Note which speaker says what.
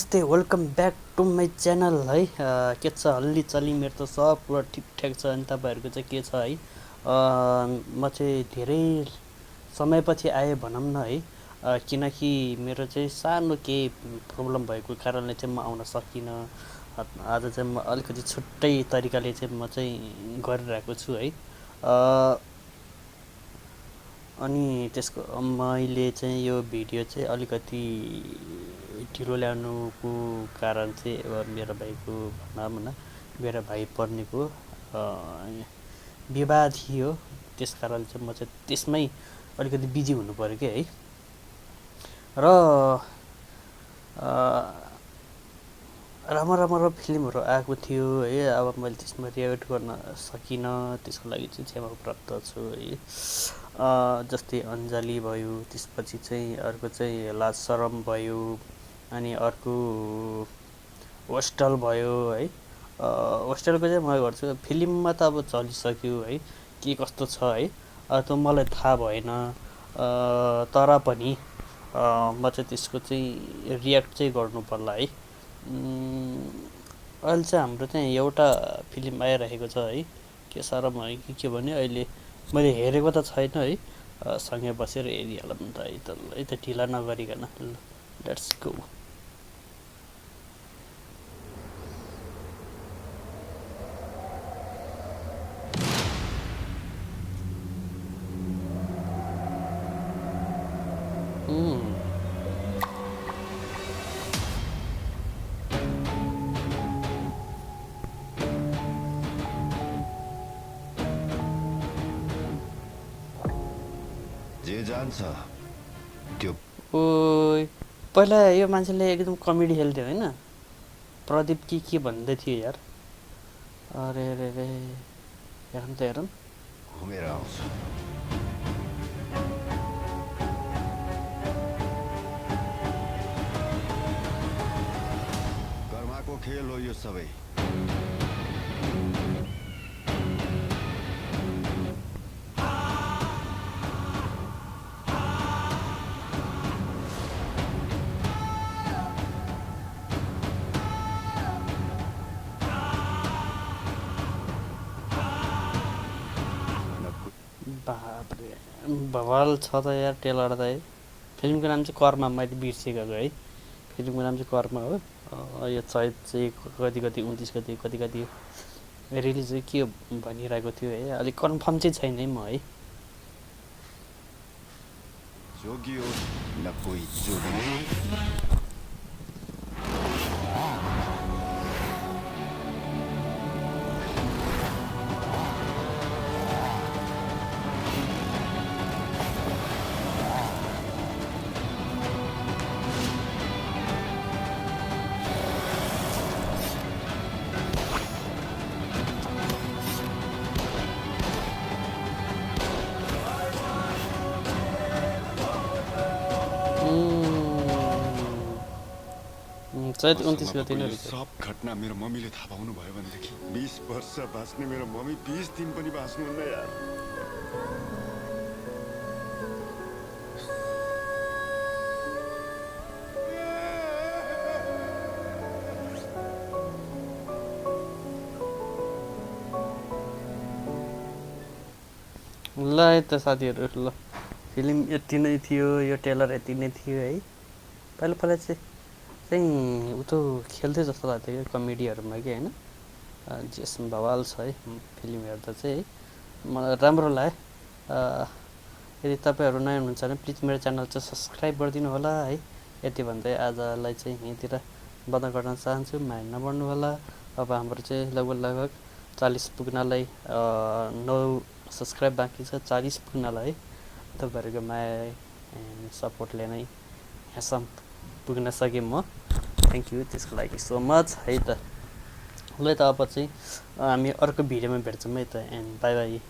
Speaker 1: नमस्ते welcome back to my channel है। के छ हल्ली चल्ली मेरो त सब पुरा ठिकठाक छ। अनि तपाईँहरूको चाहिँ के छ है। म चाहिँ धेरै समयपछि आएँ भनौँ न है। किनकि मेरो चाहिँ सानो केही प्रब्लम भएको कारणले चाहिँ म आउन सकिनँ। आज चाहिँ म अलिकति छुट्टै तरिकाले चाहिँ म चाहिँ गरिरहेको छु है। अनि त्यसको मैले चाहिँ यो भिडियो चाहिँ अलिकति ढिलो ल्याउनुको कारण चाहिँ अब मेरो भाइको भनौँ न मेरो भाइ पर्नेको विवाह थियो। त्यस कारण चाहिँ म चाहिँ त्यसमै अलिकति बिजी हुनु पऱ्यो कि है। र राम्रो फिल्महरू आएको थियो है। अब मैले त्यसमा रियाक्ट गर्न सकिनँ, त्यसको लागि चाहिँ क्षमा प्राप्त छु है। जस्तै अन्जली भयो, त्यसपछि चाहिँ अर्को चाहिँ लाज शरम भयो, अनि अर्को होस्टल भयो है। होस्टलको चाहिँ म गर्छु फिल्ममा त अब चलिसक्यो है, के कस्तो छ है त्यो मलाई थाहा भएन। तर पनि म चाहिँ त्यसको चाहिँ रियाक्ट चाहिँ गर्नु पर्ला है। अहिले चाहिँ हाम्रो चाहिँ एउटा फिल्म आइरहेको छ है, के साह्रो भयो के भने अहिले मैले हेरेको त छैन है। सँगै बसेर हेरिहालौँ त है त ढिला नगरिकन। Let's go.
Speaker 2: जे जान्छ त्यो
Speaker 1: ओइ पहिला यो मान्छेले एकदम कमेडी खेल्थ्यो होइन, प्रदीप के भन्दै थियो यार। अरे रे रे हेरौँ त हेरौँ।
Speaker 2: घुमेर आउँछु। कर्माको खेल हो यो सबै।
Speaker 1: बापरे बवाल छ त यार टेलर त है। फिल्मको नाम चाहिँ कर्म, मैले बिर्सेको है। फिल्मको नाम चाहिँ कर्म हो। यो चैत चाहिँ कति 29 गति कति रिलिज चाहिँ के भनिरहेको थियो है। अलिक कन्फर्म चाहिँ छैन है म है।
Speaker 2: जोगियो न कोही जोगी।
Speaker 1: चैत 29 गति नै
Speaker 2: सब घटना मेरो मम्मीले थाहा पाउनु भयो भनेदेखि 20 वर्ष बाँच्ने मेरो मम्मी 20 दिन पनि बाँच्नुहुन्न यार।
Speaker 1: ल है त साथीहरू, ल फिल्म यति नै थियो, यो टेलर यति नै थियो है। पहिला चाहिँ उ त खेल्थ्यो जस्तो लाग्थ्यो क्या कमेडीहरूमा कि होइन। जेसमा बवाल छ है फिल्म हेर्दा चाहिँ है, मलाई राम्रो लाग्यो। यदि तपाईँहरू नयाँ हुनुहुन्छ भने प्लिज मेरो च्यानल चाहिँ सब्सक्राइब गरिदिनु होला है। यति भन्दै आजलाई चाहिँ यहीँतिर बन्द गर्न चाहन्छु, माया नबढ्नु होला। अब हाम्रो चाहिँ लगभग 40 पुग्नलाई 9 सब्सक्राइब बाँकी छ, 40 पुग्नलाई है। तपाईँहरूको माया सपोर्टले नै यहाँसम्म पुग्न सकेँ म। थ्याङ्क यू त्यसको लागि सो मच है त। ल त अब चाहिँ हामी अर्को भिडियोमा भेट्छौँ है त। And by by.